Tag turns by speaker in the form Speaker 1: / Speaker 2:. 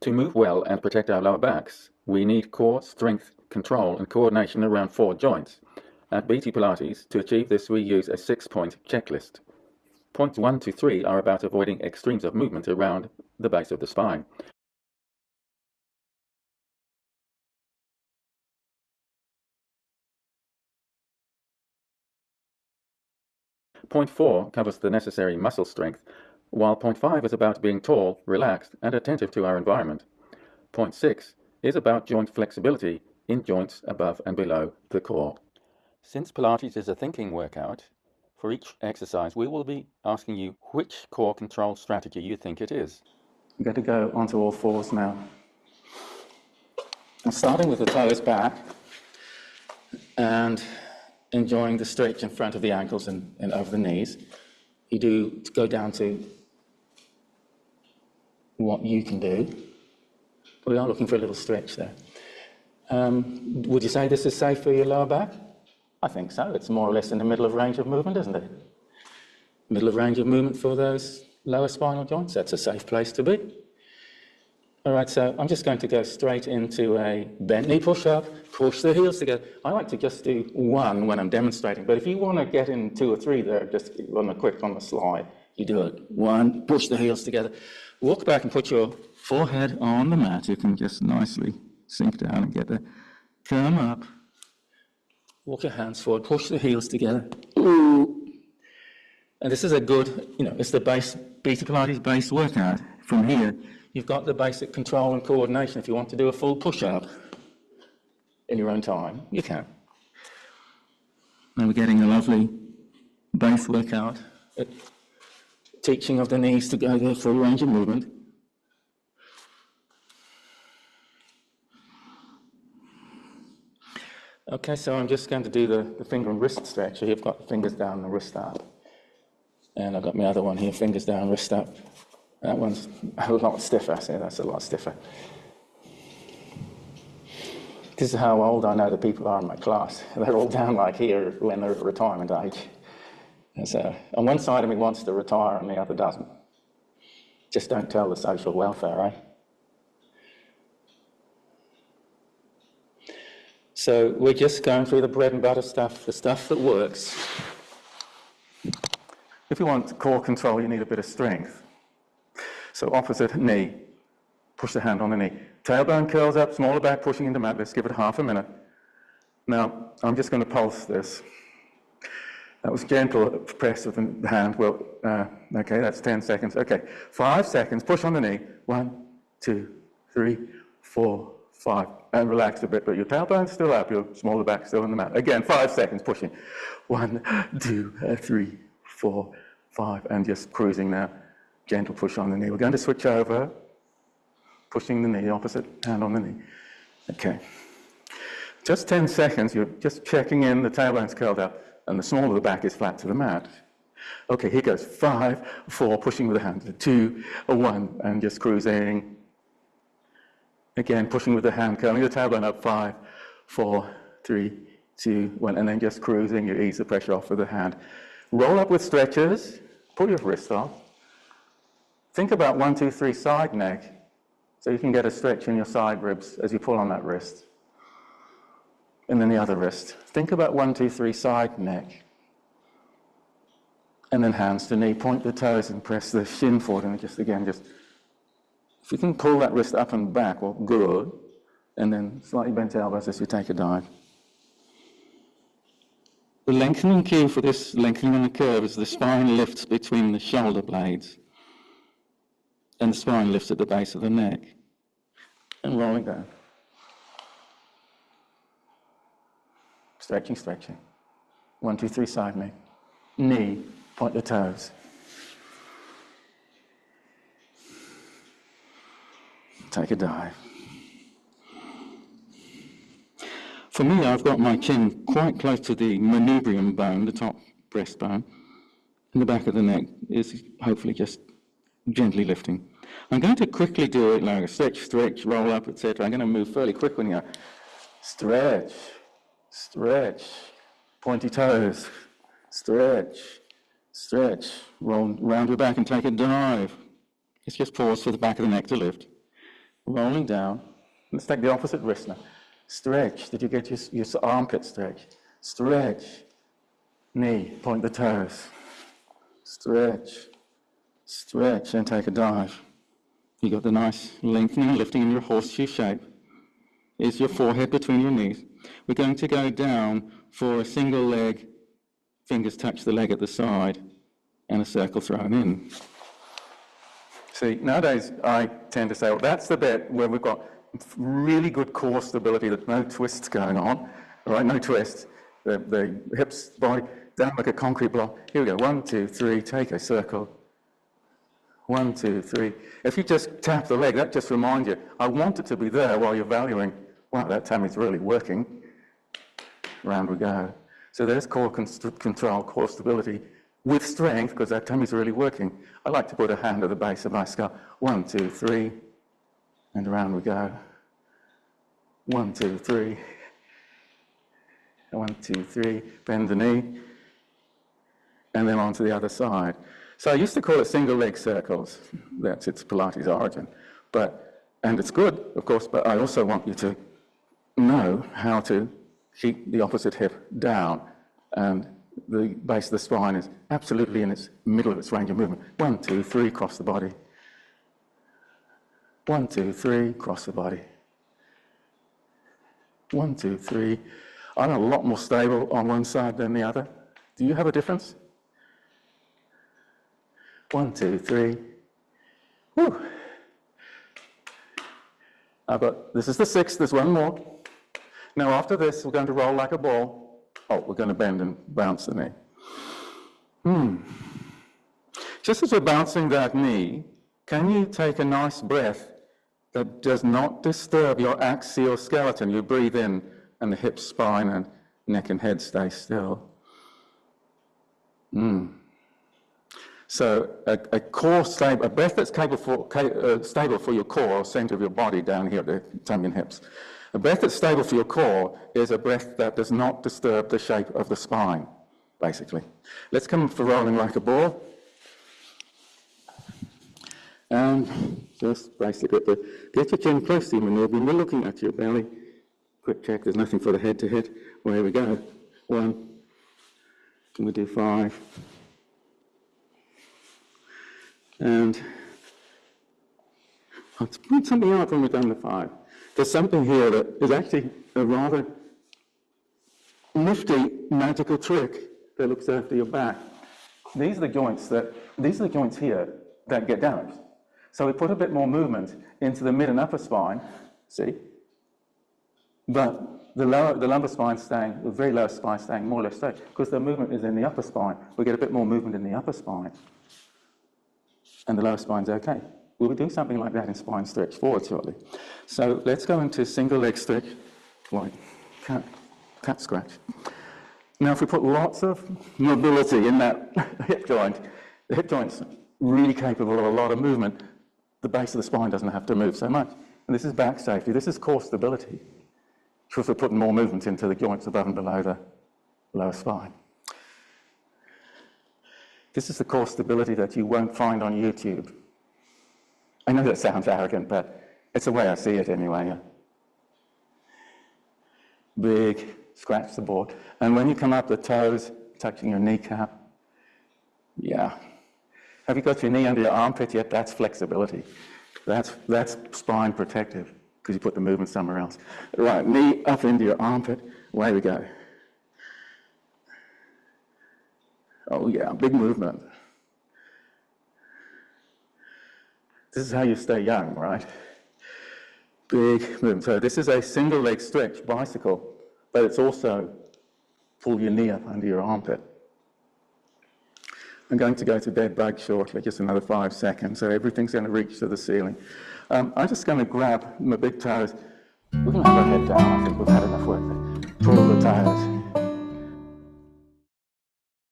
Speaker 1: To move well and protect our lower backs, we need core strength, control, and coordination around 4 joints. At BT Pilates, to achieve this, we use a 6-point checklist. Points 1 to 3 are about avoiding extremes of movement around the base of the spine. Point 4 covers the necessary muscle strength, while point 5 is about being tall, relaxed, and attentive to our environment. Point 6 is about joint flexibility in joints above and below the core. Since Pilates is a thinking workout, for each exercise we will be asking you which core control strategy you think it is. I'm going to go onto all fours now. I'm starting with the toes back and enjoying the stretch in front of the ankles and over the knees. You do go down to what you can do. We are looking for a little stretch there. Would you say this is safe for your lower back? I think so. It's more or less in the middle of range of movement, isn't it? Middle of range of movement for those lower spinal joints. That's a safe place to be. All right, so I'm just going to go straight into a bent knee push-up, push the heels together. I like to just do 1 when I'm demonstrating, but if you want to get in 2 or 3 there, just run a quick on the slide. You do it. 1, push the heels together. Walk back and put your forehead on the mat. You can just nicely sink down and get there. Come up. Walk your hands forward. Push the heels together. Ooh. And this is a good, it's the base, BT Pilates base workout. From here, you've got the basic control and coordination. If you want to do a full push-up in your own time, you can. Now we're getting a lovely base workout. Teaching of the knees to go there for a range of movement. Okay, so I'm just going to do the finger and wrist stretch. So you've got the fingers down and the wrist up. And I've got my other one here, fingers down, wrist up. That one's a lot stiffer, see, that's a lot stiffer. This is how old I know the people are in my class. They're all down like here when they're at retirement age. And so on one side of me wants to retire and the other doesn't. Just don't tell the social welfare, eh? So we're just going through the bread and butter stuff, the stuff that works. If you want core control, you need a bit of strength. So opposite knee, push the hand on the knee. Tailbone curls up, smaller back pushing into mat. Let's give it half a minute. Now, I'm just going to pulse this. That was gentle press of the hand. Well, okay, that's 10 seconds. Okay, 5 seconds, push on the knee. 1, 2, 3, 4, 5. And relax a bit, but your tailbone's still up, your smaller back still on the mat. Again, 5 seconds, pushing. 1, 2, 3, 4, 5, and just cruising now. Gentle push on the knee. We're going to switch over, pushing the knee, opposite hand on the knee. Okay. Just 10 seconds, you're just checking in, the tailbone's curled up, and the small of the back is flat to the mat. Okay, here goes. 5, 4, pushing with the hand. 2, 1, and just cruising. Again, pushing with the hand, curling the tailbone up. 5, 4, 3, 2, 1, and then just cruising. You ease the pressure off with the hand. Roll up with stretches. Pull your wrist off. Think about 1, 2, 3 side neck, so you can get a stretch in your side ribs as you pull on that wrist. And then the other wrist. Think about 1, 2, 3 side neck. And then hands to knee. Point the toes and press the shin forward. And just if you can pull that wrist up and back, well, good. And then slightly bent elbows as you take a dive. The lengthening cue for this lengthening on the curve is the spine lifts between the shoulder blades. And the spine lifts at the base of the neck. And rolling down. Stretching, stretching. 1, 2, 3 side neck. Knee, point the toes. Take a dive. For me, I've got my chin quite close to the manubrium bone, the top breastbone, and the back of the neck is hopefully just gently lifting. I'm going to quickly do it like a stretch, roll up, etc. I'm going to move fairly quickly now. Stretch, stretch, pointy toes, stretch, roll round your back and take a dive. Let's just pause for the back of the neck to lift. rolling down. Let's take the opposite wrist now. Stretch. Did you get your armpit stretch? Stretch. Knee, point the toes. Stretch. Stretch and take a dive. You got the nice lengthening and lifting in your horseshoe shape. Is your forehead between your knees. We're going to go down for a single leg, fingers touch the leg at the side, and a circle thrown in. See, nowadays I tend to say, well, that's the bit where we've got really good core stability, there's no twists going on, right? No twists. The hips, body, down like a concrete block. Here we go, 1, 2, 3, take a circle. 1, 2, 3. If you just tap the leg, that just reminds you, I want it to be there while you're valuing, wow, that tummy's really working. Round we go. So there's core control, core stability with strength, because that tummy's really working. I like to put a hand at the base of my skull. 1, 2, 3, and around we go. 1, 2, 3. 1, 2, 3. Bend the knee, and then on to the other side. So I used to call it single leg circles. That's its Pilates origin. And it's good, of course, but I also want you to know how to keep the opposite hip down. And the base of the spine is absolutely in its middle of its range of movement. 1, 2, 3, cross the body. 1, 2, 3, cross the body. 1, 2, 3. I'm a lot more stable on one side than the other. Do you have a difference? 1, 2, 3. Whew. This is the 6th, there's one more. Now after this, we're going to roll like a ball. Oh, we're going to bend and bounce the knee. Just as we're bouncing that knee, can you take a nice breath that does not disturb your axial skeleton? You breathe in and the hips, spine, and neck and head stay still. So a breath that's stable for your core, center of your body down here at the tummy and hips. A breath that's stable for your core is a breath that does not disturb the shape of the spine, basically. Let's come for rolling like a ball. And just basically get your chin close to your maneuver. We're looking at your belly. Quick check, there's nothing for the head to hit. Well, here we go. 1. Can we do 5? And let's point something out when we've done the 5. There's something here that is actually a rather nifty magical trick that looks after your back. These are the joints here that get damaged. So we put a bit more movement into the mid and upper spine, see? But the lumbar spine the very lower spine staying more or less straight, because the movement is in the upper spine. We get a bit more movement in the upper spine, and the lower spine's okay. We'll be doing something like that in spine stretch forward shortly. So let's go into single leg stretch, like cat scratch. Now if we put lots of mobility in that hip joint, the hip joint's really capable of a lot of movement. The base of the spine doesn't have to move so much. And this is back safety, this is core stability. Because we're putting more movement into the joints above and below the lower spine. This is the core stability that you won't find on YouTube. I know that sounds arrogant, but it's the way I see it anyway. Big, scratch the board. And when you come up the toes, touching your kneecap, yeah. Have you got your knee under your armpit yet? That's flexibility. That's spine protective, because you put the movement somewhere else. Right, knee up into your armpit, away we go. Oh yeah, big movement. This is how you stay young, right? Big movement. So this is a single leg stretch bicycle, but it's also pull your knee up under your armpit. I'm going to go to dead bug shortly, just another 5 seconds, so everything's going to reach to the ceiling. I'm just going to grab my big toes. We're going to have our head down. I think we've had enough work. Pull the toes.